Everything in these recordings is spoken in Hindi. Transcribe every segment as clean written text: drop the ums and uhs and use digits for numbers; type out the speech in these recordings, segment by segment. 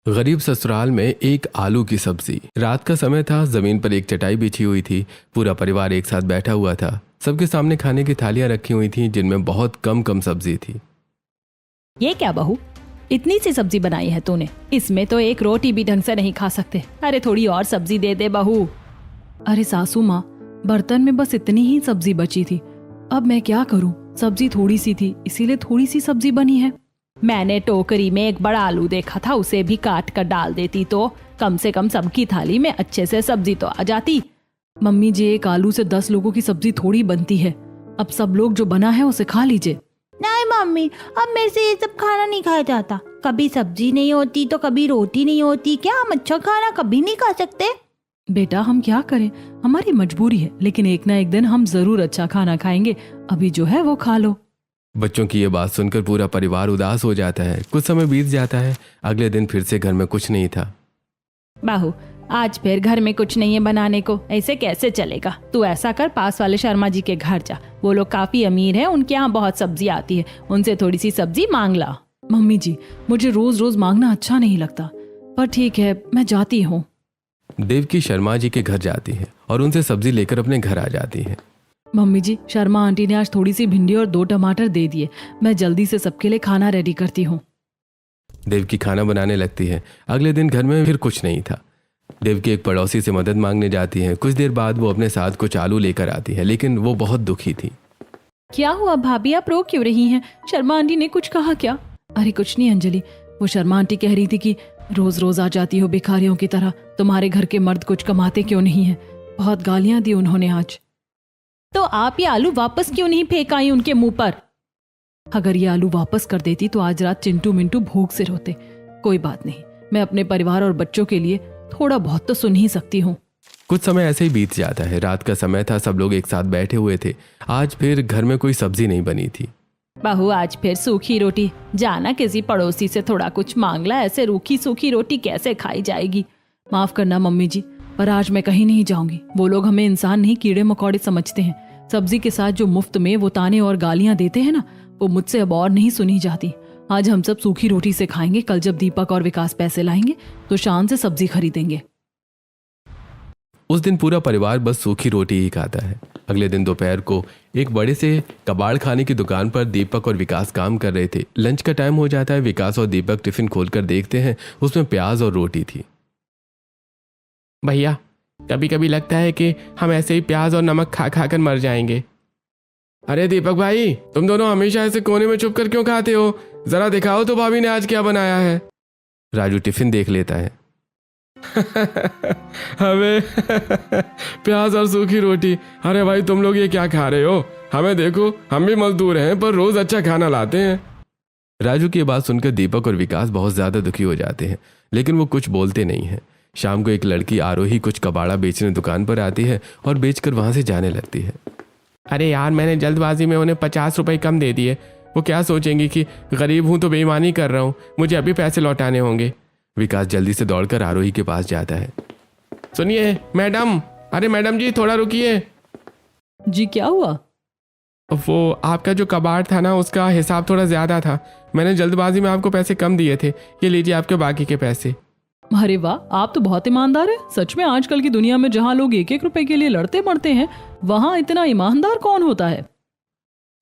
गरीब ससुराल में एक आलू की सब्जी। रात का समय था, जमीन पर एक चटाई बिछी हुई थी। पूरा परिवार एक साथ बैठा हुआ था। सबके सामने खाने की थालियां रखी हुई थीं जिनमें बहुत कम कम सब्जी थी। ये क्या बहू, इतनी सी सब्जी बनाई है तूने? इसमें तो एक रोटी भी ढंग से नहीं खा सकते। अरे थोड़ी और सब्जी दे दे बहू। अरे सासू माँ, बर्तन में बस इतनी ही सब्जी बची थी। अब मैं क्या करूँ? सब्जी थोड़ी सी थी, इसीलिए थोड़ी सी सब्जी बनी है। मैंने टोकरी में एक बड़ा आलू देखा था, उसे भी काट कर डाल देती तो कम से कम सबकी थाली में अच्छे से सब्जी तो आ जाती। मम्मी जी, एक आलू से 10 लोगों की सब्जी थोड़ी बनती है। अब सब लोग जो बना है उसे खा लीजिए। नहीं मम्मी, अब मेरे से ये सब खाना नहीं खाया जाता। कभी सब्जी नहीं होती तो कभी रोटी नहीं होती। क्या हम अच्छा खाना कभी नहीं खा सकते? बेटा, हम क्या करें, हमारी मजबूरी है, लेकिन एक ना एक दिन हम जरूर अच्छा खाना खाएंगे। अभी जो है वो खा लो। बच्चों की ये बात सुनकर पूरा परिवार उदास हो जाता है। कुछ समय बीत जाता है। अगले दिन फिर से घर में कुछ नहीं था। बाहू, आज फिर घर में कुछ नहीं है बनाने को, ऐसे कैसे चलेगा? तू ऐसा कर, पास वाले शर्मा जी के घर जा। वो लोग काफी अमीर हैं, उनके यहाँ बहुत सब्जी आती है, उनसे थोड़ी सी सब्जी मांग ला। मम्मी जी, मुझे रोज रोज मांगना अच्छा नहीं लगता, पर ठीक है, मैं जाती हूँ। देवकी शर्मा जी के घर जाती है और उनसे सब्जी लेकर अपने घर आ जाती है। मम्मी जी, शर्मा आंटी ने आज थोड़ी सी भिंडी और 2 टमाटर दे दिए। मैं जल्दी से सबके लिए खाना रेडी करती हूँ। देवकी खाना बनाने लगती है। अगले दिन घर में फिर कुछ नहीं था। देवकी एक पड़ोसी से मदद मांगने जाती है। कुछ देर बाद वो अपने साथ कुछ आलू लेकर आती है, लेकिन वो बहुत दुखी थी। क्या हुआ भाभी, आप रो क्यों रही हैं? शर्मा आंटी ने कुछ कहा क्या? अरे कुछ नहीं अंजलि, वो शर्मा आंटी कह रही थी कि रोज रोज आ जाती हो भिखारियों की तरह, तुम्हारे घर के मर्द कुछ कमाते क्यों नहीं है। बहुत गालियां दी उन्होंने आज। तो आप ये आलू वापस क्यों नहीं फेंक आई उनके मुंह पर? अगर ये आलू वापस कर देती तो आज रात चिंटू मिंटू भूख से रोते। कोई बात नहीं, मैं अपने परिवार और बच्चों के लिए थोड़ा बहुत तो सुन ही सकती हूँ। कुछ समय ऐसे ही बीत जाता है। रात का समय था, सब लोग एक साथ बैठे हुए थे। आज फिर घर में कोई सब्जी नहीं बनी थी। बहू, आज फिर सूखी रोटी। जाना किसी पड़ोसी से थोड़ा कुछ मांग ला, ऐसे रूखी सूखी रोटी कैसे खाई जाएगी? माफ करना मम्मी जी, पर आज मैं कहीं नहीं जाऊंगी। वो लोग हमें इंसान नहीं, कीड़े मकोड़े समझते हैं। सब्जी के साथ जो मुफ्त में वो ताने और गालियां देते हैं ना, वो मुझसे अब और नहीं सुनी जाती। आज हम सब सूखी रोटी से खाएंगे। कल जब दीपक और विकास पैसे लाएंगे तो शान से सब्जी खरीदेंगे। उस दिन पूरा परिवार बस सूखी रोटी ही खाता है। अगले दिन दोपहर को एक बड़े से कबाड़ खाने की दुकान पर दीपक और विकास काम कर रहे थे। लंच का टाइम हो जाता है। विकास और दीपक टिफिन खोलकर देखते हैं, उसमें प्याज और रोटी थी। भैया, कभी कभी लगता है कि हम ऐसे ही प्याज और नमक खा खा कर मर जाएंगे। अरे दीपक भाई, तुम दोनों हमेशा ऐसे कोने में छुप कर क्यों खाते हो? जरा दिखाओ तो भाभी ने आज क्या बनाया है। राजू टिफिन देख लेता है। हमें प्याज और सूखी रोटी। अरे भाई, तुम लोग ये क्या खा रहे हो? हमें देखो, हम भी मजदूर हैं पर रोज अच्छा खाना लाते हैं। राजू की बात सुनकर दीपक और विकास बहुत ज्यादा दुखी हो जाते हैं, लेकिन वो कुछ बोलते नहीं हैं। शाम को एक लड़की आरोही कुछ कबाड़ा बेचने दुकान पर आती है और बेचकर वहां से जाने लगती है। अरे यार, मैंने जल्दबाजी में उन्हें 50 रुपए कम दे दिए। वो क्या सोचेंगी कि गरीब हूं तो बेईमानी कर रहा हूं, मुझे अभी पैसे लौटाने होंगे। विकास जल्दी से दौड़कर आरोही के पास जाता है। सुनिए मैडम, अरे मैडम जी थोड़ा रुकिए। जी क्या हुआ? वो आपका जो कबाड़ था ना, उसका हिसाब थोड़ा ज्यादा था। मैंने जल्दबाजी में आपको पैसे कम दिए थे। ये लीजिए आपके बाकी के पैसे। अरे वाह, आप तो बहुत ईमानदार है। सच में आजकल की दुनिया में जहाँ लोग 1-1 रुपए के लिए लड़ते मरते हैं, वहाँ इतना ईमानदार कौन होता है?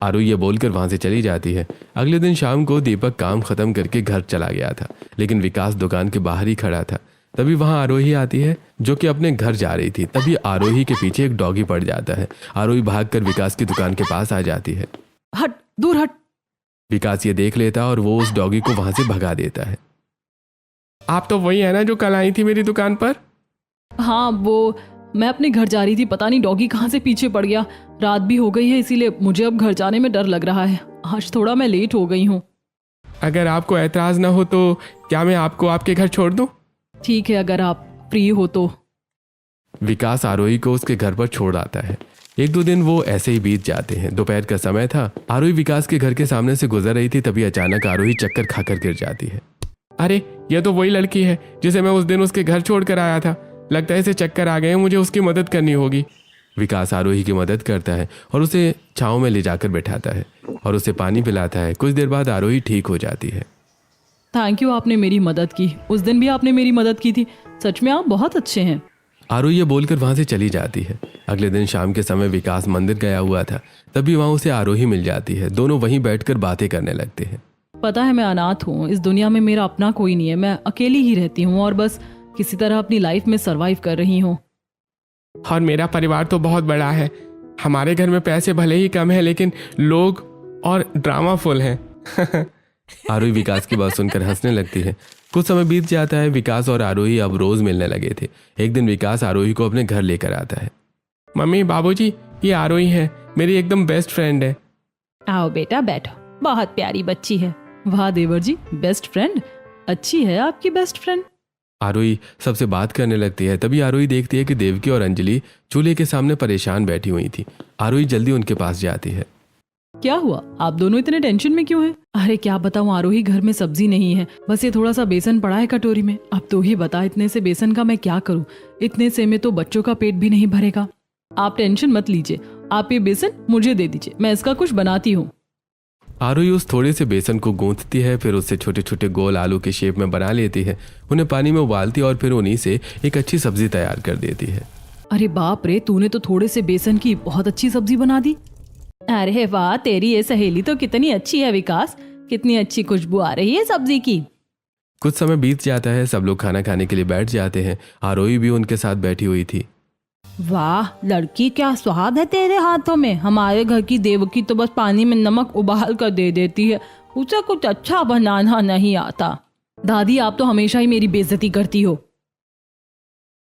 आरोही ये बोलकर वहां से चली जाती है। अगले दिन शाम को दीपक काम खत्म करके घर चला गया था, लेकिन विकास दुकान के बाहर ही खड़ा था। तभी वहां आरोही आती है, जो कि अपने घर जा रही थी। तभी आरोही के पीछे एक डॉगी पड़ जाता है। आरोही भागकर विकास की दुकान के पास आ जाती है। हट, दूर हट। विकास ये देख लेता और वो उस डॉगी को वहां से भगा देता है। आप तो वही है ना जो कल आई थी मेरी दुकान पर? हाँ, वो मैं अपने घर जा रही थी, पता नहीं डॉगी कहाँ से पीछे पड़ गया। रात भी हो गई है, इसीलिए मुझे अब घर जाने में डर लग रहा है। आज थोड़ा मैं लेट हो गई हूँ। अगर आपको एतराज ना हो तो क्या मैं आपको आपके घर छोड़ दूं? ठीक है, अगर आप फ्री हो तो। विकास आरोही को उसके घर पर छोड़ आता है। 1-2 दिन वो ऐसे ही बीत जाते हैं। दोपहर का समय था। आरोही विकास के घर के सामने से गुजर रही थी, तभी अचानक आरोही चक्कर खाकर गिर जाती है। अरे, ये तो वही लड़की है जिसे मैं उस दिन उसके घर छोड़ कर आया था। लगता है इसे चक्कर आ गए, मुझे उसकी मदद करनी होगी। विकास आरोही की मदद करता है और उसे छांव में ले जाकर बैठाता है और उसे पानी पिलाता है। कुछ देर बाद आरोही ठीक हो जाती है। थैंक यू, आपने मेरी मदद की। उस दिन भी आपने मेरी मदद की थी। सच में आप बहुत अच्छे हैं। आरोही ये बोलकर वहां से चली जाती है। अगले दिन शाम के समय विकास मंदिर गया हुआ था, तभी वहां उसे आरोही मिल जाती है। दोनों वहीं बैठकर बातें करने लगते हैं। पता है मैं अनाथ हूँ, इस दुनिया में मेरा अपना कोई नहीं है। मैं अकेली ही रहती हूँ और बस किसी तरह अपनी लाइफ में सरवाइव कर रही हूँ। और मेरा परिवार तो बहुत बड़ा है। हमारे घर में पैसे भले ही कम है, लेकिन लोग और ड्रामा फुल हैं। आरोही विकास की बात सुनकर हंसने लगती है। कुछ समय बीत जाता है। विकास और आरोही अब रोज मिलने लगे थे। एक दिन विकास आरोही को अपने घर लेकर आता है। मम्मी, बाबूजी, ये आरोही है, मेरी एकदम बेस्ट फ्रेंड है। आओ बेटा बैठो, बहुत प्यारी बच्ची है। वाह देवर जी, बेस्ट फ्रेंड, अच्छी है आपकी बेस्ट फ्रेंड। आरोही सबसे बात करने लगती है। तभी आरोही देखती है कि देवकी और अंजलि चूल्हे के सामने परेशान बैठी हुई थी। आरोही जल्दी उनके पास जाती है। क्या हुआ, आप दोनों इतने टेंशन में क्यों हैं? अरे क्या बताऊं आरोही, घर में सब्जी नहीं है, बस ये थोड़ा सा बेसन पड़ा है कटोरी में। अब तो ही बता, इतने से बेसन का मैं क्या करूं? इतने से में तो बच्चों का पेट भी नहीं भरेगा। आप टेंशन मत लीजिए, आप ये बेसन मुझे दे दीजिए, मैं इसका कुछ बनाती हूँ। आरोही उस थोड़े से बेसन को गूंथती है, फिर उससे छोटे छोटे गोल आलू के शेप में बना लेती है। उन्हें पानी में उबालती है और फिर उन्हीं से एक अच्छी सब्जी तैयार कर देती है। अरे बाप रे, तूने तो थोड़े से बेसन की बहुत अच्छी सब्जी बना दी। अरे वाह, तेरी ये सहेली तो कितनी अच्छी है विकास, कितनी अच्छी खुशबू आ रही है सब्जी की। कुछ समय बीत जाता है। सब लोग खाना खाने के लिए बैठ जाते हैं। आरोही भी उनके साथ बैठी हुई थी। वाह लड़की, क्या स्वाद है तेरे हाथों में। हमारे घर की देवकी तो बस पानी में नमक उबाल कर दे देती है, उसे कुछ अच्छा बनाना नहीं आता। दादी, आप तो हमेशा ही मेरी बेइज्जती करती हो।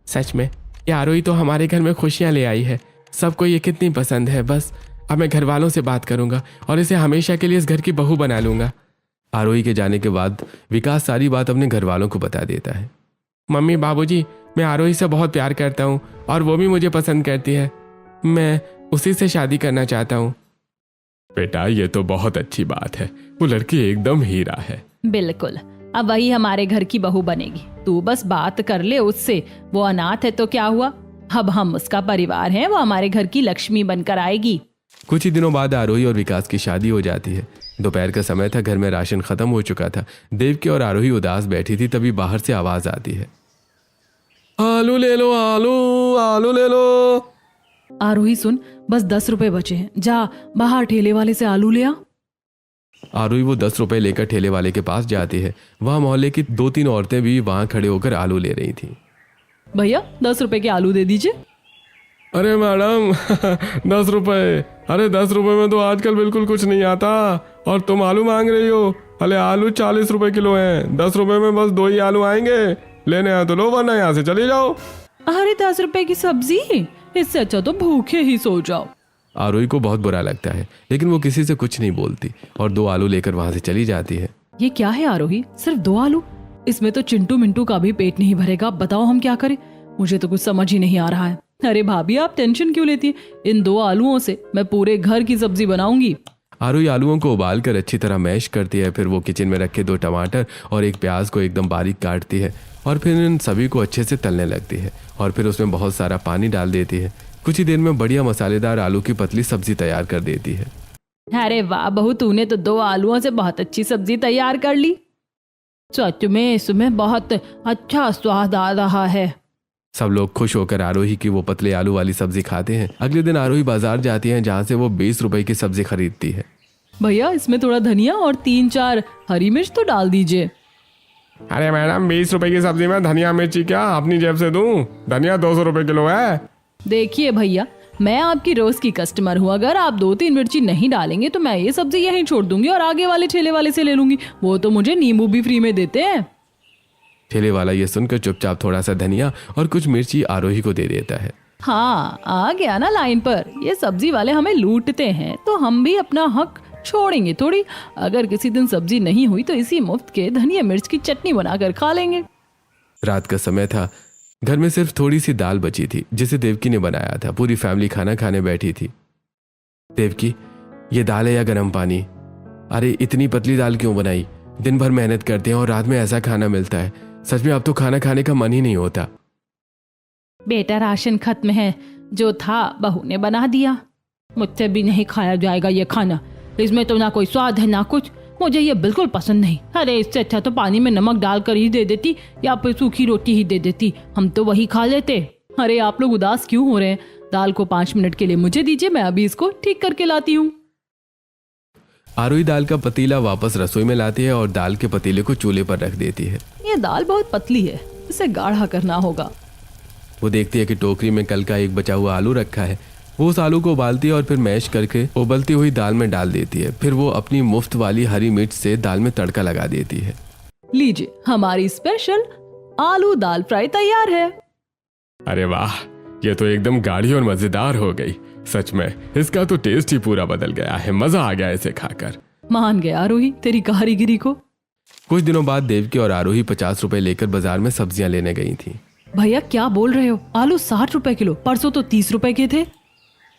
सच में ये आरोही तो हमारे घर में खुशियाँ ले आई है। सबको ये कितनी पसंद है। बस अब मैं घर वालों से बात करूंगा और इसे हमेशा के लिए इस घर की बहू बना लूंगा। आरोही के जाने के बाद विकास सारी बात अपने घर वालों को बता देता है। मम्मी, बाबूजी, मैं आरोही से बहुत प्यार करता हूँ और वो भी मुझे पसंद करती है। मैं उसी से शादी करना चाहता हूँ। बेटा, ये तो बहुत अच्छी बात है। वो लड़की एकदम हीरा है। बिल्कुल, अब वही हमारे घर की बहू बनेगी। तू बस बात कर ले उससे। वो अनाथ है तो क्या हुआ, अब हम उसका परिवार हैं, वो हमारे घर की लक्ष्मी बनकर आएगी। कुछ ही दिनों बाद आरोही और विकास की शादी हो जाती है। दोपहर का समय था, घर में राशन खत्म हो चुका था। देवकी और आरोही उदास बैठी थी, तभी बाहर से आवाज आती है। आलू ले लो, आलू आलू ले लो। आरोही सुन, बस 10 रुपए बचे हैं, जा बाहर ठेले वाले से आलू ले आ। आरोही वो 10 रुपए लेकर ठेले वाले के पास जाती है। वहाँ मोहल्ले की 2-3 औरतें भी वहाँ खड़े होकर आलू ले रही थी। भैया 10 रुपए के आलू दे दीजिए। अरे मैडम 10 रुपए, अरे 10 रुपए में तो आजकल बिल्कुल कुछ नहीं आता और तुम आलू मांग रही हो। अरे आलू 40 रुपए किलो हैं, 10 रुपए में बस 2 ही आलू आएंगे। लेने आए तो लो, वरना यहाँ से चले जाओ। अरे 10 रुपए की सब्जी, इससे अच्छा तो भूखे ही सो जाओ। आरोही को बहुत बुरा लगता है, लेकिन वो किसी से कुछ नहीं बोलती और 2 आलू लेकर वहाँ से चली जाती है। ये क्या है आरोही, सिर्फ 2 आलू? इसमें तो चिंटू मिंटू का भी पेट नहीं भरेगा। बताओ हम क्या करें, मुझे तो कुछ समझ ही नहीं आ रहा है। अरे भाभी, आप टेंशन क्यों लेती है? इन 2 आलूओं से मैं पूरे घर की सब्जी बनाऊंगी। आरोही आलूओं को उबालकर अच्छी तरह मैश करती है। फिर वो किचन में रखे 2 टमाटर और 1 प्याज को एकदम बारीक काटती है और फिर इन सभी को अच्छे से तलने लगती है और फिर उसमें बहुत सारा पानी डाल देती है। कुछ ही देर में बढ़िया मसालेदार आलू की पतली सब्जी तैयार कर देती है। अरे वाह बहू, तूने तो 2 आलूओं से बहुत अच्छी सब्जी तैयार कर ली। सच में इसमें बहुत अच्छा स्वाद आ रहा है। सब लोग खुश होकर आरोही की वो पतले आलू वाली सब्जी खाते हैं। अगले दिन आरोही बाजार जाती है, जहाँ से वो 20 रुपए की सब्जी खरीदती है। भैया इसमें थोड़ा धनिया और 3-4 हरी मिर्च तो डाल दीजिए। अरे मैडम, 20 रुपए की सब्जी में धनिया मिर्ची क्या अपनी जेब से दूं? धनिया 200 रुपए किलो है। देखिए भैया, मैं आपकी रोज की कस्टमर हूँ। अगर आप 2-3 मिर्ची नहीं डालेंगे तो मैं ये सब्जी यहीं छोड़ दूंगी और आगे वाले ठेले वाले से ले लूंगी। वो तो मुझे नींबू भी फ्री में देते हैं। ठेले वाला ये सुनकर चुपचाप थोड़ा सा धनिया और कुछ मिर्ची आरोही को दे देता है। हाँ, आ गया ना लाइन पर। ये सब्जी वाले हमें लूटते हैं तो हम भी अपना हक छोड़ेंगे थोड़ी। अगर किसी दिन सब्जी नहीं हुई तो इसी मुफ्त के धनिया मिर्च की चटनी बनाकर खा लेंगे। रात का समय था। घर में सिर्फ थोड़ी सी दाल बची थी, जिसे देवकी ने बनाया था। पूरी फैमिली खाना खाने बैठी थी। देवकी, ये दाल है या गर्म पानी? अरे इतनी पतली दाल क्यों बनाई? दिन भर मेहनत करते हैं और रात में ऐसा खाना मिलता है। सच में अब तो खाना खाने का मन ही नहीं होता। बेटा राशन खत्म है, जो था बहू ने बना दिया। मुझसे भी नहीं खाया जाएगा ये खाना। इसमें तो ना कोई स्वाद है ना कुछ। मुझे ये बिल्कुल पसंद नहीं। अरे इससे अच्छा तो पानी में नमक डालकर ही दे देती या फिर सूखी रोटी ही दे देती, हम तो वही खा लेते। अरे आप लोग उदास क्यों हो रहे हैं? दाल को 5 मिनट के लिए मुझे दीजिए, मैं अभी इसको ठीक करके लाती हूँ। आरोही दाल का पतीला वापस रसोई में लाती है और दाल के पतीले को चूल्हे पर रख देती है। ये दाल बहुत पतली है, इसे गाढ़ा करना होगा। वो देखती है कि टोकरी में कल का एक बचा हुआ आलू रखा है। वो उस आलू को उबालती है और फिर मैश करके उबलती हुई दाल में डाल देती है। फिर वो अपनी मुफ्त वाली हरी मिर्च से दाल में तड़का लगा देती है। लीजिए, हमारी स्पेशल आलू दाल फ्राई तैयार है। अरे वाह, ये तो एकदम गाढ़ी और मजेदार हो गई। सच में इसका तो टेस्ट ही पूरा बदल गया है। मजा आ गया इसे खाकर। मान गया आरोही तेरी कारीगिरी को। कुछ दिनों बाद देवकी और आरोही 50 रुपए लेकर बाजार में सब्जियां लेने गई थी। भैया क्या बोल रहे हो? आलू 60 रुपए किलो, परसों तो 30 रुपए के थे।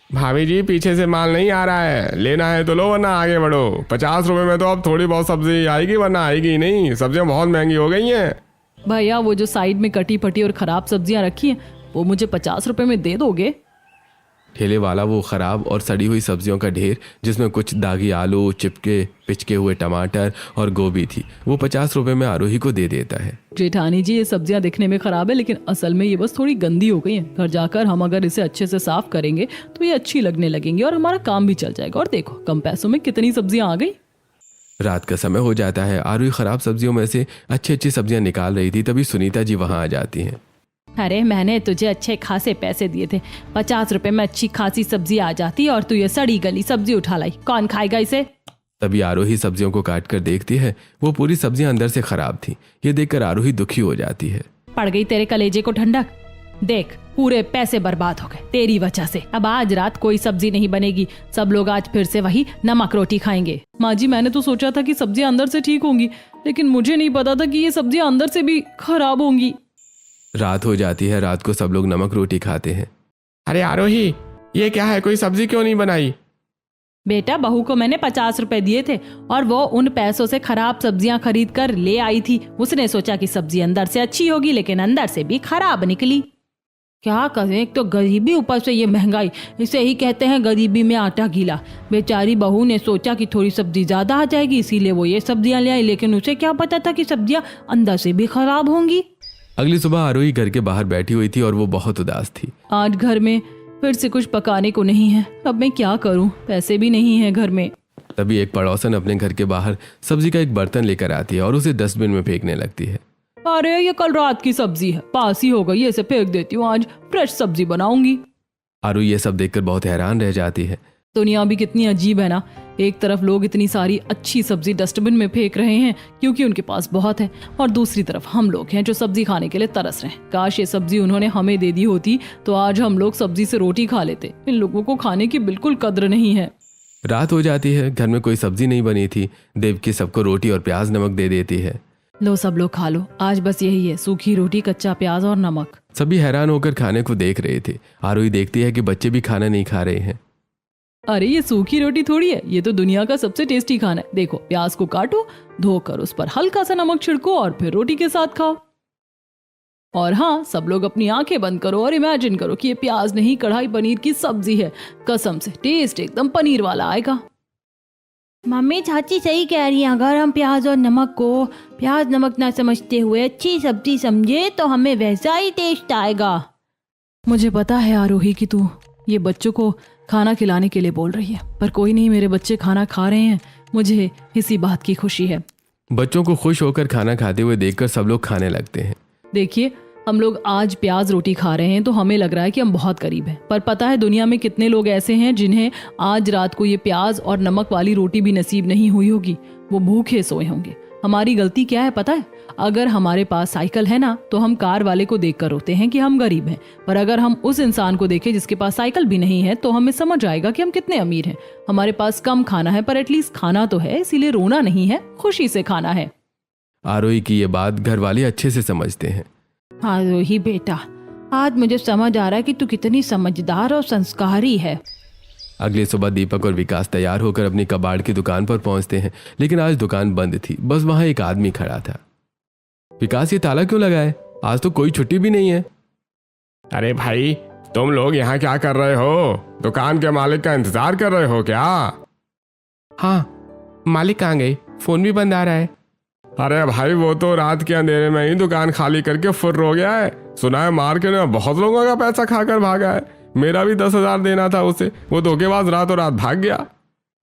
भाभी जी, पीछे से माल नहीं आ रहा है, लेना है तो लो वरना आगे बढ़ो। 50 रुपए में तो अब थोड़ी बहुत सब्जी आएगी, वरना आएगी ही नहीं। सब्जियां बहुत महंगी हो गई हैं। भैया वो जो साइड में कटी फटी और खराब सब्जियां रखी हैं वो मुझे 50 रुपए में दे दोगे? ठेले वाला वो खराब और सड़ी हुई सब्जियों का ढेर, जिसमें कुछ दागी आलू, चिपके पिचके हुए टमाटर और गोभी थी, वो 50 रुपए में आरोही को दे देता है। जेठानी जी, ये सब्जियां दिखने में खराब है लेकिन असल में ये बस थोड़ी गंदी हो गई हैं। घर जाकर हम अगर इसे अच्छे से साफ करेंगे तो ये अच्छी लगने लगेंगी और हमारा काम भी चल जाएगा। और देखो कम पैसों में कितनी सब्जियां आ गई। रात का समय हो जाता है। आरोही खराब सब्जियों में से अच्छी अच्छी सब्जियां निकाल रही थी, तभी सुनीता जी वहां आ जाती हैं। अरे मैंने तुझे अच्छे खासे पैसे दिए थे, 50 रुपए में अच्छी खासी सब्जी आ जाती और तू ये सड़ी गली सब्जी उठा लाई। कौन खाएगा इसे? तभी आरोही सब्जियों को काट कर देखती है। वो पूरी सब्जियां अंदर से खराब थी। ये देखकर आरोही दुखी हो जाती है। पड़ गई तेरे कलेजे को ठंडक। देख, पूरे पैसे बर्बाद हो गए तेरी वजह से। अब आज रात कोई सब्जी नहीं बनेगी, सब लोग आज फिर से वही नमक रोटी खाएंगे। माँ जी, मैंने तो सोचा था कि सब्जियां अंदर से ठीक होंगी, लेकिन मुझे नहीं पता था कि ये सब्जियां अंदर से भी खराब होंगी। रात हो जाती है। रात को सब लोग नमक रोटी खाते हैं। अरे आरोही, ये क्या है? कोई सब्जी क्यों नहीं बनाई? बेटा, बहू को मैंने 50 रुपए दिए थे और वो उन पैसों से खराब सब्जियां खरीद कर ले आई थी। उसने सोचा कि सब्जी अंदर से अच्छी होगी, लेकिन अंदर से भी खराब निकली। क्या करें, एक तो गरीबी, ऊपर से ये महंगाई। इसे ही कहते हैं गरीबी में आटा गीला। बेचारी बहू ने सोचा कि थोड़ी सब्जी ज्यादा आ जाएगी, इसीलिए वो ये सब्जियां ले आई, लेकिन उसे क्या पता था कि सब्जियां अंदर से भी खराब होंगी। अगली सुबह आरोही घर के बाहर बैठी हुई थी और वो बहुत उदास थी। आज घर में फिर से कुछ पकाने को नहीं है। अब मैं क्या करूं? पैसे भी नहीं है घर में। तभी एक पड़ोसन अपने घर के बाहर सब्जी का एक बर्तन लेकर आती है और उसे डस्टबिन में फेंकने लगती है। अरे ये कल रात की सब्जी है, बासी हो गई, इसे फेंक देती हूँ, आज फ्रेश सब्जी बनाऊंगी। आरोही ये सब देखकर बहुत हैरान रह जाती है। दुनिया भी कितनी अजीब है ना। एक तरफ लोग इतनी सारी अच्छी सब्जी डस्टबिन में फेंक रहे हैं क्योंकि उनके पास बहुत है, और दूसरी तरफ हम लोग हैं जो सब्जी खाने के लिए तरस रहे हैं। काश ये सब्जी उन्होंने हमें दे दी होती तो आज हम लोग सब्जी से रोटी खा लेते। इन लोगों को खाने की बिल्कुल कद्र नहीं है। रात हो जाती है। घर में कोई सब्जी नहीं बनी थी। देवकी सबको रोटी और प्याज नमक दे देती है। लो सब लोग खा लो, आज बस यही है, सूखी रोटी, कच्चा प्याज और नमक। सभी हैरान होकर खाने को देख रहे थे। आरोही देखती है कि बच्चे भी खाना नहीं खा रहे हैं। अरे ये सूखी रोटी थोड़ी है, ये तो दुनिया का सबसे टेस्टी खाना है। देखो, प्याज को काटो, धोकर उस पर हल्का सा नमक छिड़को और फिर रोटी के साथ खाओ। और हाँ, सब लोग अपनी आंखें बंद करो और इमेजिन करो कि ये प्याज नहीं, कढ़ाई पनीर की सब्जी है। कसम से टेस्ट एकदम पनीर वाला आएगा। मम्मी, चाची सही कह रही हैं। अगर हम प्याज और नमक को प्याज नमक ना समझते हुए अच्छी सब्जी समझे तो हमें वैसा ही टेस्ट आएगा। मुझे पता है आरोही कि तू ये बच्चों को खाना खिलाने के लिए बोल रही है, पर कोई नहीं, मेरे बच्चे खाना खा रहे हैं, मुझे इसी बात की खुशी है। बच्चों को खुश होकर खाना खाते हुए देखकर सब लोग खाने लगते हैं। देखिए, हम लोग आज प्याज रोटी खा रहे हैं तो हमें लग रहा है कि हम बहुत गरीब हैं, पर पता है दुनिया में कितने लोग ऐसे हैं जिन्हें आज रात को ये प्याज और नमक वाली रोटी भी नसीब नहीं हुई होगी। वो भूखे सोए होंगे। हमारी गलती क्या है पता है? अगर हमारे पास साइकिल है ना तो हम कार वाले को देखकर रोते हैं कि हम गरीब हैं, पर अगर हम उस इंसान को देखें जिसके पास साइकिल भी नहीं है तो हमें समझ आएगा कि हम कितने अमीर हैं। हमारे पास कम खाना है पर एटलीस्ट खाना तो है, इसीलिए रोना नहीं है, खुशी से खाना है। आरोही की ये बात घर वाले अच्छे से समझते हैं। आरोही बेटा, आज मुझे समझ आ रहा है कि तू कितनी समझदार और संस्कारी है। अगली सुबह दीपक और विकास तैयार होकर अपनी कबाड़ की दुकान पर पहुंचते हैं, लेकिन आज दुकान बंद थी। बस वहां एक आदमी खड़ा था। विकास, ये ताला क्यों लगा है? आज तो कोई छुट्टी भी नहीं है। अरे भाई, तुम लोग यहाँ क्या कर रहे हो? दुकान के मालिक का इंतजार कर रहे हो क्या? हाँ, मालिक कहाँ गए? फोन भी बंद आ रहा है। अरे भाई वो तो रात के अंधेरे में ही दुकान खाली करके फुर्र हो गया है। सुना है मार्केट में बहुत लोगों का पैसा खाकर भागा है। मेरा भी 10,000 देना था उसे, वो धोखेबाज रातों रात भाग गया।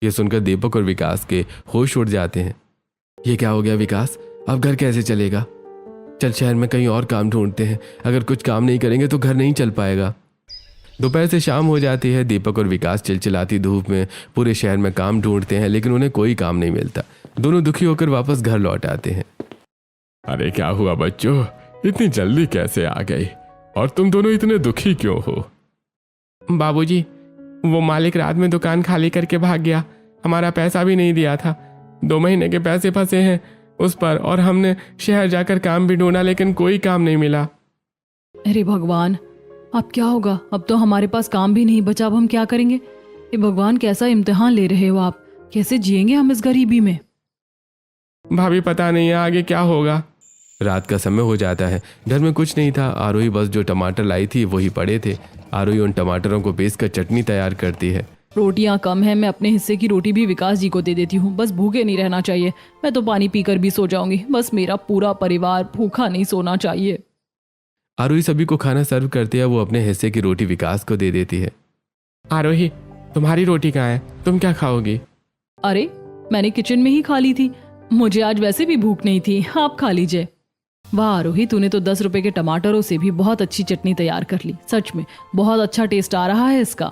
ये सुनकर दीपक और विकास के होश उड़ जाते हैं। ये क्या हो गया विकास, अब घर कैसे चलेगा? चल शहर में कहीं और काम ढूंढते हैं, अगर कुछ काम नहीं करेंगे तो घर नहीं चल पाएगा। दोपहर से शाम हो जाती है। दीपक और विकास चिलचिलाती धूप में पूरे शहर में काम ढूंढते हैं, लेकिन उन्हें कोई काम नहीं मिलता। दोनों दुखी होकर वापस घर लौट आते हैं। अरे क्या हुआ बच्चों, इतनी जल्दी कैसे आ गई? और तुम दोनों इतने दुखी क्यों हो? बाबूजी, वो मालिक रात में दुकान खाली करके भाग गया। हमारा पैसा भी नहीं दिया था। 2 महीने के पैसे फंसे हैं उस पर, और हमने शहर जाकर काम भी ढूंढा लेकिन कोई काम नहीं मिला। अरे भगवान, अब क्या होगा? अब तो हमारे पास काम भी नहीं बचा, अब हम क्या करेंगे? ये भगवान, कैसा इम्तिहान ले रहे हो आप? कैसे जिएंगे हम इस गरीबी में? भाभी पता नहीं है आगे क्या होगा। रात का समय हो जाता है। घर में कुछ नहीं था। आरोही बस जो टमाटर लाई थी वही पड़े थे। आरोही उन टमाटरों को पीसकर चटनी तैयार करती है। रोटियां कम है, मैं अपने हिस्से की रोटी भी विकास जी को दे देती हूँ। बस भूखे नहीं रहना चाहिए। मैं तो पानी पीकर भी सो जाऊंगी। बस मेरा पूरा परिवार भूखा नहीं सोना चाहिए। आरोही सभी को खाना सर्व करती है। वो अपने हिस्से की रोटी विकास को दे देती है। आरोही, तुम्हारी रोटी कहाँ है? तुम क्या खाओगी? अरे, मैंने किचन में ही खा ली थी। मुझे आज वैसे भी भूख नहीं थी, आप खा लीजिए। वाह आरोही, तूने तो 10 रुपए के टमाटरों से भी बहुत अच्छी चटनी तैयार कर ली। सच में बहुत अच्छा टेस्ट आ रहा है इसका।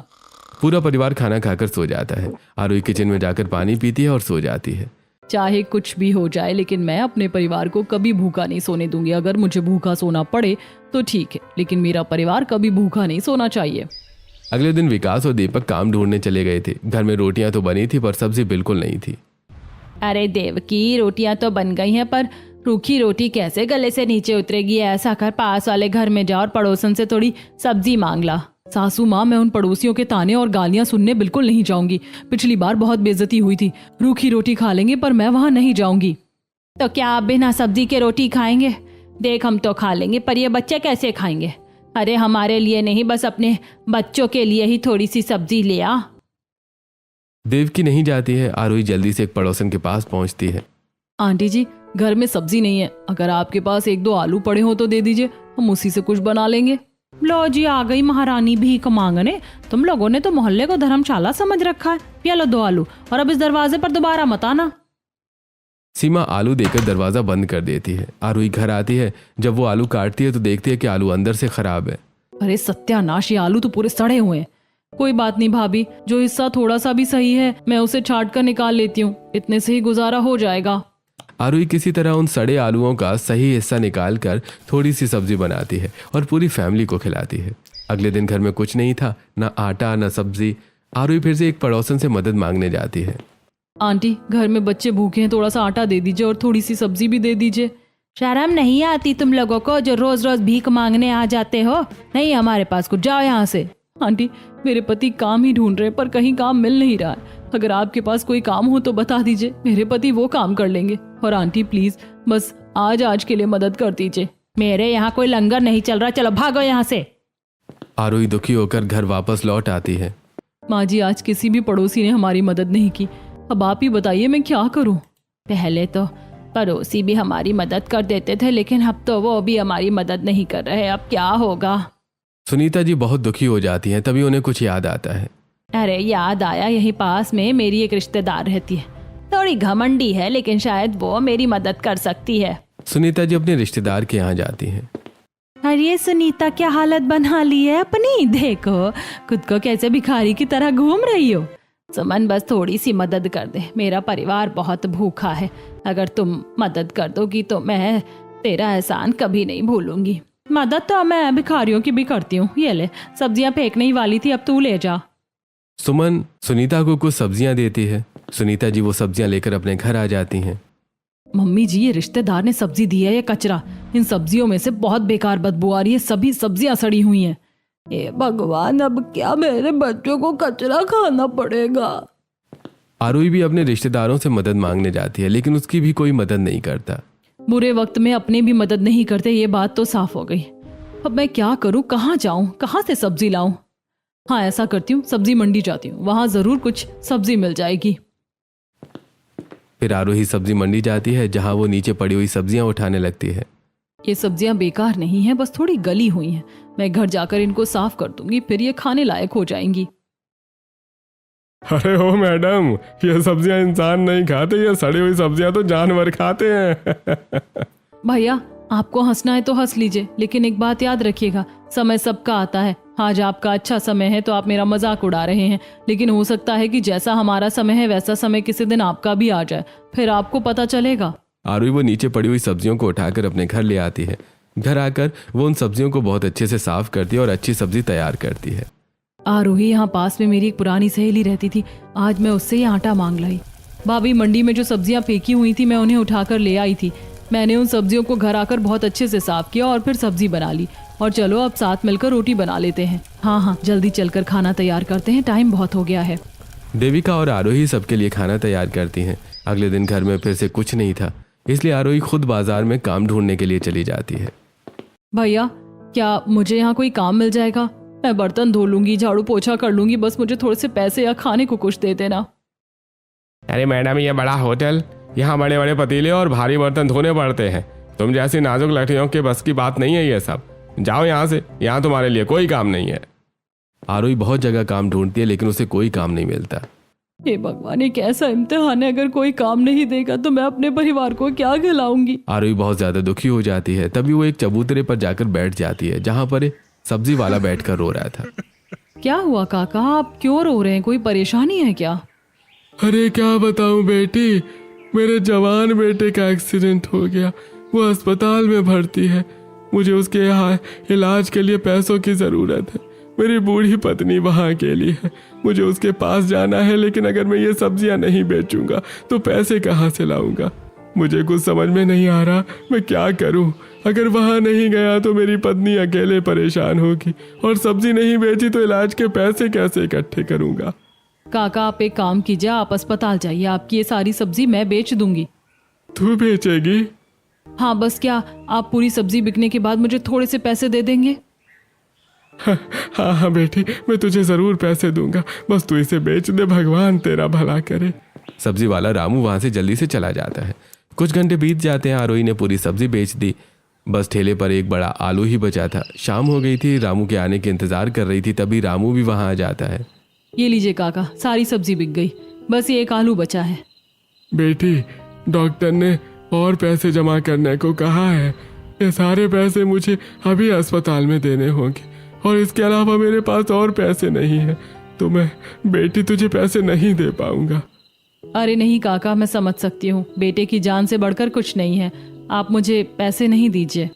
पूरा परिवार खाना खाकर सो जाता है। आरोही किचन में जाकर पानी पीती है और सो जाती है। चाहे कुछ भी हो जाए, लेकिन मैं अपने परिवार को कभी भूखा नहीं सोने दूंगी। अगर मुझे भूखा सोना पड़े तो ठीक है, लेकिन मेरा परिवार कभी भूखा नहीं सोना चाहिए। अगले दिन विकास और दीपक काम ढूंढने चले गए थे। घर में रोटियां तो बनी थी पर सब्जी बिल्कुल नहीं थी। अरे देवकी, रोटियां तो बन गई हैं, पर रूखी रोटी कैसे गले से नीचे उतरेगी? ऐसा कर, पास वाले घर में जा और पड़ोसन से थोड़ी सब्जी मांग ला। सासू माँ, मैं उन पड़ोसियों के ताने और गालियां सुनने बिल्कुल नहीं जाऊंगी। पिछली बार बहुत बेइज्जती हुई थी। रूखी रोटी खा लेंगे पर मैं वहां नहीं जाऊंगी। तो क्या आप बिना सब्जी के रोटी खाएंगे? देख, हम तो खा लेंगे, पर ये बच्चे कैसे खाएंगे? अरे हमारे लिए नहीं, बस अपने बच्चों के लिए ही थोड़ी सी सब्जी ले आ। देवकी नहीं जाती है। आरोही जल्दी से एक पड़ोसन के पास पहुंचती है। आंटी जी, घर में सब्जी नहीं है, अगर आपके पास 1-2 आलू पड़े हो तो दे दीजिए, हम उसी से कुछ बना लेंगे। लो जी, आ गई महारानी भीख मांगने। तुम लोगों ने तो मोहल्ले को धर्मशाला समझ रखा है। ये लो 2 आलू, और अब इस दरवाजे पर दोबारा मत आना। सीमा आलू देकर दरवाजा बंद कर देती है। आरोही घर आती है। जब वो आलू काटती है तो देखती है कि आलू अंदर से खराब है। अरे सत्यानाश, ये आलू तो पूरे सड़े हुए हैं। कोई बात नहीं भाभी, जो हिस्सा थोड़ा सा भी सही है मैं उसे छांट कर निकाल लेती हूँ, इतने से ही गुजारा हो जाएगा। आरोही किसी तरह उन सड़े आलूओं का सही हिस्सा निकालकर थोड़ी सी सब्जी बनाती है और पूरी फैमिली को खिलाती है। अगले दिन घर में कुछ नहीं था, ना आटा ना सब्जी। आरोही फिर से एक पड़ोसन से मदद मांगने जाती है। आंटी, घर में बच्चे भूखे हैं, थोड़ा सा आटा दे दीजिए और थोड़ी सी सब्जी भी दे दीजिए। शर्म नहीं आती तुम लोगों को, जो रोज रोज भीख मांगने आ जाते हो? नहीं हमारे पास कुछ, जाओ यहाँ से। आंटी, मेरे पति काम ही ढूंढ रहे हैं पर कहीं काम मिल नहीं रहा है। अगर आपके पास कोई काम हो तो बता दीजिए, मेरे पति वो काम कर लेंगे। और आंटी प्लीज, बस आज के लिए मदद कर दीजिए। मेरे यहाँ कोई लंगर नहीं चल रहा, चलो भागो यहाँ से। आरोही दुखी होकर घर वापस लौट आती है। माँ जी, आज किसी भी पड़ोसी ने हमारी मदद नहीं की। अब आप ही बताइए मैं क्या करूं? पहले तो पड़ोसी भी हमारी मदद कर देते थे, लेकिन अब तो वो भी हमारी मदद नहीं कर रहे। अब क्या होगा? सुनीता जी बहुत दुखी हो जाती हैं। तभी उन्हें कुछ याद आता है। अरे याद आया, यहीं पास में मेरी एक रिश्तेदार रहती है। थोड़ी घमंडी है, लेकिन शायद वो मेरी मदद कर सकती है। सुनीता जी अपने रिश्तेदार के यहाँ जाती हैं। अरे सुनीता, क्या हालत बना ली है अपनी? देखो खुद को कैसे भिखारी की तरह घूम रही हो। सुमन, बस थोड़ी सी मदद कर दे, मेरा परिवार बहुत भूखा है। अगर तुम मदद कर दोगी तो मैं तेरा एहसान कभी नहीं भूलूंगी। मदद तो मैं भिखारियों की भी करती हूँ। ये ले, सब्जियां फेंकने ही वाली थी, अब तू ले जा। सुमन सुनीता को कुछ सब्जियां देती है। सुनीता जी वो सब्जियां लेकर अपने घर आ जाती हैं। मम्मी जी, ये रिश्तेदार ने सब्जी दी है, ये कचरा। इन सब्जियों में से बहुत बेकार बदबू आ रही है, सभी सब्जियां सड़ी हुई हैं। ए भगवान, अब क्या मेरे बच्चों को कचरा खाना पड़ेगा? आरोही भी अपने रिश्तेदारों से मदद मांगने जाती है, लेकिन उसकी भी कोई मदद नहीं करता। बुरे वक्त में अपने भी मदद नहीं करते, ये बात तो साफ हो गई। अब मैं क्या करूं, कहाँ जाऊं, कहाँ से सब्जी लाऊं? हाँ, ऐसा करती हूँ, सब्जी मंडी जाती हूँ, वहां जरूर कुछ सब्जी मिल जाएगी। फिर आरोही सब्जी मंडी जाती है, जहाँ वो नीचे पड़ी हुई सब्जियां उठाने लगती है। ये सब्जियां बेकार नहीं है, बस थोड़ी गली हुई हैं। मैं घर जाकर इनको साफ कर दूंगी, फिर ये खाने लायक हो जाएंगी। अरे ओ मैडम, ये सब्जियां इंसान नहीं खाते, ये सड़ी हुई सब्जियां तो जानवर खाते हैं। भैया आपको हंसना है तो हंस लीजिए, लेकिन एक बात याद रखिएगा, समय सबका आता है। आज आपका अच्छा समय है तो आप मेरा मजाक उड़ा रहे हैं, लेकिन हो सकता है कि जैसा हमारा समय है वैसा समय किसी दिन आपका भी आ जाए, फिर आपको पता चलेगा। आरोही वो नीचे पड़ी हुई सब्जियों को उठाकर अपने घर ले आती है। घर आकर वो उन सब्जियों को बहुत अच्छे से साफ करती है और अच्छी सब्जी तैयार करती है। आरोही, यहाँ पास में मेरी एक पुरानी सहेली रहती थी, आज मैं उससे ही आटा मांग लाई। भाभी मंडी में जो सब्जियां फेंकी हुई थी मैं उन्हें उठाकर ले आई थी। मैंने उन सब्जियों को घर आकर बहुत अच्छे से साफ किया और फिर सब्जी बना ली। और चलो अब साथ मिलकर रोटी बना लेते हैं। हाँ, जल्दी चलकर खाना तैयार करते हैं, टाइम बहुत हो गया है। देविका और आरोही सबके लिए खाना तैयार करती हैं। अगले दिन घर में फिर से कुछ नहीं था, इसलिए आरोही खुद बाजार में काम ढूंढने के लिए चली जाती है। भैया क्या मुझे यहाँ कोई काम मिल जाएगा? मैं बर्तन धो लूंगी, झाड़ू पोछा कर लूंगी, बस मुझे थोड़े से पैसे या खाने को कुछ दे देना। अरे मैडम, ये बड़ा होटल, यहाँ बड़े बड़े पतीले और भारी बर्तन धोने पड़ते हैं। तुम जैसी नाजुक लड़कियों के बस की बात नहीं है ये सब। जाओ यहाँ से, यहाँ तुम्हारे लिए कोई काम नहीं है। आरोही बहुत जगह काम ढूंढती है लेकिन उसे कोई काम नहीं मिलता। हे भगवान, ये कैसा इम्तिहान है, अगर कोई काम नहीं देगा तो मैं अपने परिवार को क्या खिलाऊंगी। आरोही बहुत ज्यादा दुखी हो जाती है। तभी वो एक चबूतरे पर जाकर बैठ जाती है, जहाँ पर एक सब्जी वाला बैठकर रो रहा था। क्या हुआ काका, आप क्यों रो रहे हैं? कोई परेशानी है क्या? अरे क्या बताऊं बेटी, मेरे जवान बेटे का एक्सीडेंट हो गया, वो अस्पताल में भर्ती है। मुझे उसके यहाँ इलाज के लिए पैसों की ज़रूरत है। मेरी बूढ़ी पत्नी वहाँ अकेली है, मुझे उसके पास जाना है, लेकिन अगर मैं ये सब्जियाँ नहीं बेचूंगा तो पैसे कहाँ से लाऊंगा? मुझे कुछ समझ में नहीं आ रहा मैं क्या करूं। अगर वहाँ नहीं गया तो मेरी पत्नी अकेले परेशान होगी, और सब्जी नहीं बेची तो इलाज के पैसे कैसे इकट्ठे करूंगा? काका आप एक काम कीजिए, आप अस्पताल जाइए, आपकी ये सारी सब्जी मैं बेच दूंगी। तू बेचेगी? हाँ, बस क्या आप पूरी सब्जी बिकने के बाद मुझे थोड़े से पैसे दे देंगे? हाँ बेटी, मैं तुझे ज़रूर पैसे दूंगा, बस तू इसे बेच दे, भगवान तेरा भला करे। सब्जी वाला रामू वहां से जल्दी से चला जाता है। कुछ घंटे बीत जाते हैं। आरोही ने पूरी सब्जी बेच दी, बस ठेले पर एक बड़ा आलू ही बचा था। शाम हो गई थी, रामू के आने के इंतजार कर रही थी, तभी रामू भी वहां आ जाता है। ये लीजिए काका, सारी सब्जी बिक गई, बस ये एक आलू बचा है। बेटी, डॉक्टर ने और पैसे जमा करने को कहा है। ये सारे पैसे मुझे अभी अस्पताल में देने होंगे, और इसके अलावा मेरे पास और पैसे नहीं है, तो मैं बेटी तुझे पैसे नहीं दे पाऊंगा। अरे नहीं काका, मैं समझ सकती हूँ, बेटे की जान से बढ़कर कुछ नहीं है, आप मुझे पैसे नहीं दीजिए।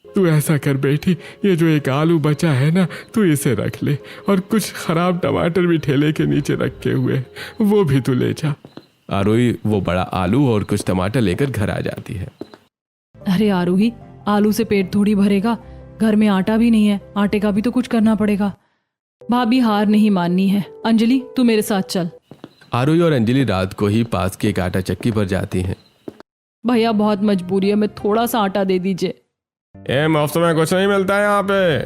तू ऐसा कर बेटी, ये जो एक आलू बचा है ना, तू इसे रख ले, और कुछ खराब टमाटर भी ठेले के नीचे रखे हुए हैं, वो भी तू ले जा। आरोही वो बड़ा आलू और कुछ टमाटर लेकर घर आ जाती है। अरे आरोही, आलू से पेट थोड़ी भरेगा, घर में आटा भी नहीं है, आटे का भी तो कुछ करना पड़ेगा। भाभी हार नहीं माननी है, अंजलि तू मेरे साथ चल। आरोही और अंजलि रात को ही पास की एक आटा चक्की पर जाती हैं। भैया बहुत मजबूरी है, मैं थोड़ा सा आटा दे दीजिए। मुफ्त में कुछ नहीं मिलता है यहाँ पे।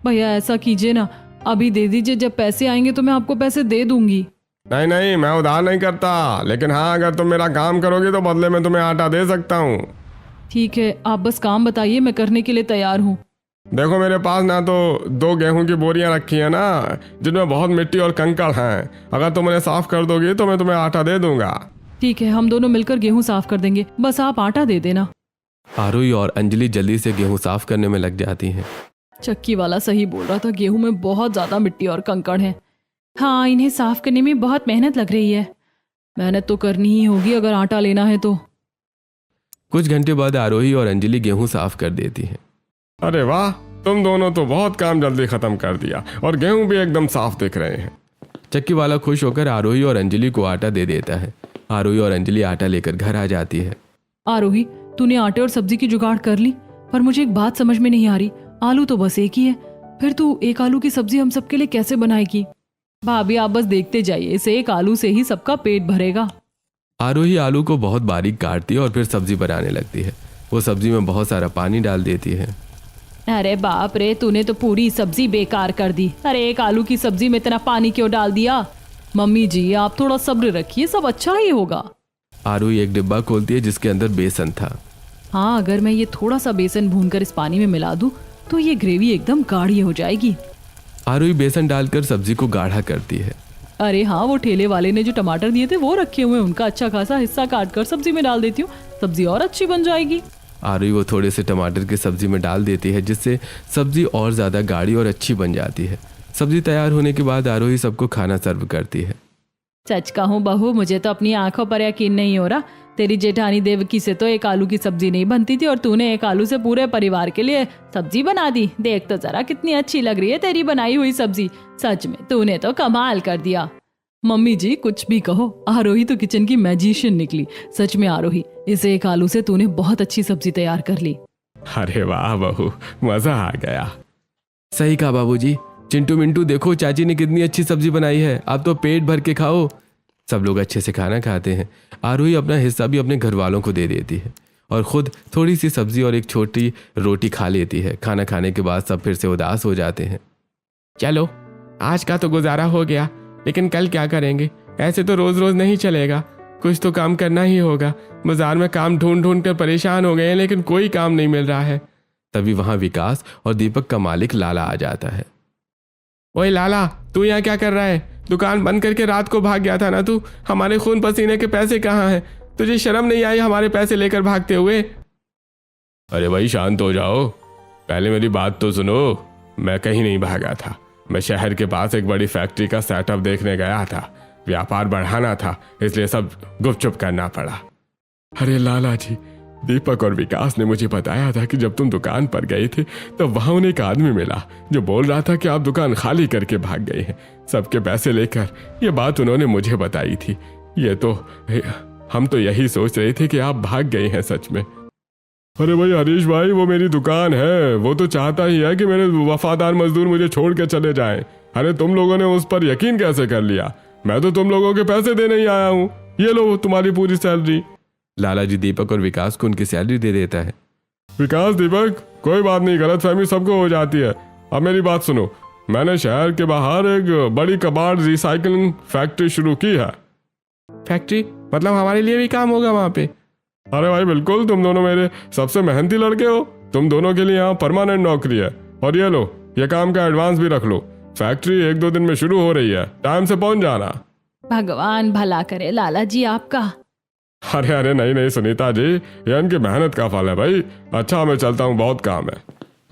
भैया ऐसा कीजिए ना, अभी दे दीजिए, जब पैसे आएंगे तो मैं आपको पैसे दे दूंगी। नहीं नहीं, मैं उधार नहीं करता, लेकिन हाँ अगर तुम मेरा काम करोगे तो बदले में तुम्हें आटा दे सकता हूँ। ठीक है, आप बस काम बताइए, मैं करने के लिए तैयार हूँ। देखो मेरे पास ना तो 2 गेहूं की बोरियां रखी है ना, जिनमें बहुत मिट्टी और कंकड़ हैं। अगर तुम उन्हें साफ कर दोगे तो मैं तुम्हें आटा दे दूंगा। ठीक है, हम दोनों मिलकर गेहूं साफ कर देंगे, बस आप आटा दे देना। आरोही और अंजलि जल्दी से गेहूं साफ करने में लग जाती हैं। चक्की वाला सही बोल रहा था, गेहूं में बहुत ज्यादा मिट्टी और कंकड़ है। हाँ, इन्हें साफ करने में बहुत मेहनत लग रही है, मेहनत तो करनी ही होगी अगर आटा लेना है तो। कुछ घंटे बाद आरोही और अंजलि गेहूं साफ कर देती हैं। अरे वाह, तुम दोनों तो बहुत काम जल्दी खत्म कर दिया, और गेहूं भी एकदम साफ दिख रहे हैं। चक्की वाला खुश होकर आरोही और अंजलि को आटा दे देता है। आरोही और अंजलि आटा लेकर घर आ जाती है। आरोही, तूने आटे और सब्जी की जुगाड़ कर ली, पर मुझे एक बात समझ में नहीं आ रही, आलू तो बस एक ही है, फिर तू एक आलू की सब्जी हम सबके लिए कैसे बनाएगी? भाभी आप बस देखते जाइए, इसे एक आलू से ही सबका पेट भरेगा। आरोही आलू को बहुत बारीक काटती है और फिर सब्जी बनाने लगती है। वो सब्जी में बहुत सारा पानी डाल देती है। अरे बाप रे, तूने तो पूरी सब्जी बेकार कर दी। अरे एक आलू की सब्जी में इतना पानी क्यों डाल दिया? मम्मी जी आप थोड़ा सब्र रखिए, सब अच्छा ही होगा। आरोही एक डिब्बा खोलती है जिसके अंदर बेसन था। हाँ, अगर मैं ये थोड़ा सा बेसन भूनकर इस पानी में मिला दूं तो ये ग्रेवी एकदम गाढ़ी हो जाएगी। आरोही बेसन डालकर सब्जी को गाढ़ा करती है। अरे हाँ, वो ठेले वाले ने जो टमाटर दिए थे वो रखे हुए हैं, उनका अच्छा खासा हिस्सा काट कर सब्जी में डाल देती हूँ, सब्जी और अच्छी बन जाएगी। आरोही वो थोड़े से टमाटर की सब्जी में डाल देती है जिससे सब्जी और ज़्यादा गाढ़ी और अच्छी बन जाती है। सब्जी तैयार होने के बाद आरोही सबको खाना सर्व करती है। सच कहूँ बहू, मुझे तो अपनी आंखों पर यकीन नहीं हो रहा। तेरी जेठानी देवकी से तो एक आलू की सब्जी नहीं बनती थी और तूने एक आलू से पूरे परिवार के लिए सब्जी बना दी। देख तो जरा कितनी अच्छी लग रही है तेरी बनाई हुई सब्जी। सच में तूने तो कमाल कर दिया। मम्मी जी कुछ भी कहो, आरोही तो किचन की मैजिशियन निकली। सच में आरोही, इस एक आलू से तूने बहुत अच्छी सब्जी तैयार कर ली। अरे वाह बहू, मजा आ गया। सही कहा बाबूजी। चिंटू मिंटू देखो चाची ने कितनी अच्छी सब्जी बनाई है, अब तो पेट भर के खाओ। सब लोग अच्छे से खाना खाते हैं। आरोही अपना हिस्सा भी अपने घर वालों को दे देती है और खुद थोड़ी सी सब्जी और एक छोटी रोटी खा लेती है। खाना खाने के बाद सब फिर से उदास हो जाते हैं। चलो आज का तो गुजारा हो गया, लेकिन कल क्या करेंगे? ऐसे तो रोज रोज नहीं चलेगा, कुछ तो काम करना ही होगा। बाजार में काम ढूंढ ढूंढ कर परेशान हो गए हैं, लेकिन कोई काम नहीं मिल रहा है। तभी वहां विकास और दीपक का मालिक लाला आ जाता है। ओए लाला, तू यहाँ क्या कर रहा है? दुकान बंद करके रात को भाग गया था ना तू? हमारे खून पसीने के पैसे कहाँ हैं? तुझे शर्म नहीं आई हमारे पैसे लेकर भागते हुए? अरे भाई शांत हो जाओ, पहले मेरी बात तो सुनो। मैं कहीं नहीं भागा था, मैं शहर के पास एक बड़ी फैक्ट्री का सेटअप देखने गया था। व्यापार बढ़ाना था, इसलिए सब गुपचुप करना पड़ा। अरे लाला जी, दीपक और विकास ने मुझे बताया था कि जब तुम दुकान पर गए थे तब वहां उन्हें एक आदमी मिला जो बोल रहा था कि आप दुकान खाली करके भाग गए हैं सबके पैसे लेकर। ये बात उन्होंने मुझे बताई थी। हम तो यही सोच रहे थे कि आप भाग गए हैं सच में। अरे भाई हरीश भाई, वो मेरी दुकान है, वो तो चाहता ही है कि मेरे वफादार मजदूर मुझे छोड़ के चले जाएं। अरे तुम लोगों ने उस पर यकीन कैसे कर लिया? मैं तो तुम लोगों के पैसे देने ही आया हूँ। ये लो तुम्हारी पूरी सैलरी। लाला जी दीपक और विकास को उनकी सैलरी दे देता है। विकास, दीपक, कोई बात नहीं, गलतफहमी सबको हो जाती है। अब मेरी बात सुनो, मैंने शहर के बाहर एक बड़ी कबाड़ रिसाइकलिंग फैक्ट्री शुरू की है। फैक्ट्री मतलब हमारे लिए भी काम होगा वहाँ पे? अरे भाई बिल्कुल, तुम दोनों मेरे सबसे मेहनती लड़के हो। तुम दोनों के लिए यहाँ परमानेंट नौकरी है। और ये लो, ये काम का एडवांस भी रख लो। फैक्ट्री 1-2 दिन में शुरू हो रही है, टाइम से पहुंच जाना। भगवान भला करे लाला जी आपका। अरे नहीं सुनीता जी, ये इनकी मेहनत का फल है भाई। अच्छा मैं चलता हूँ, बहुत काम है।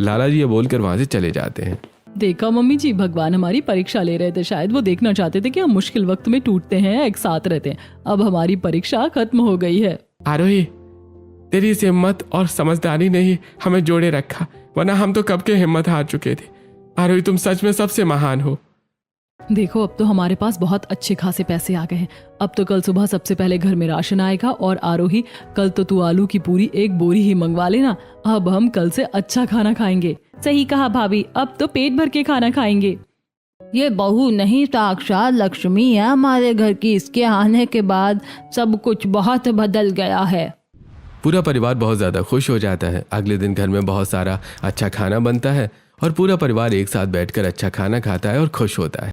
लाला जी ये बोलकर वहां से चले जाते हैं। देखा मम्मी जी, भगवान हमारी परीक्षा ले रहे थे। शायद वो देखना चाहते थे कि हम मुश्किल वक्त में टूटते हैं, एक साथ रहते हैं। अब हमारी परीक्षा खत्म हो गई है। आरोही, तेरी इस हिम्मत और समझदारी ने ही हमें जोड़े रखा, वरना हम तो कब के हिम्मत हार चुके थे। आरोही, तुम सच में सबसे महान हो। देखो अब तो हमारे पास बहुत अच्छे खासे पैसे आ गए हैं। अब तो कल सुबह सबसे पहले घर में राशन आएगा। और आरोही, कल तो तू आलू की पूरी 1 बोरी ही मंगवा लेना। अब हम कल से अच्छा खाना खाएंगे। सही कहा भाभी, अब तो पेट भर के खाना खाएंगे। ये बहू नहीं, साक्षात लक्ष्मी है हमारे घर की। इसके आने के बाद सब कुछ बहुत बदल गया है। पूरा परिवार बहुत ज़्यादा खुश हो जाता है। अगले दिन घर में बहुत सारा अच्छा खाना बनता है और पूरा परिवार एक साथ बैठकर अच्छा खाना खाता है और खुश होता है।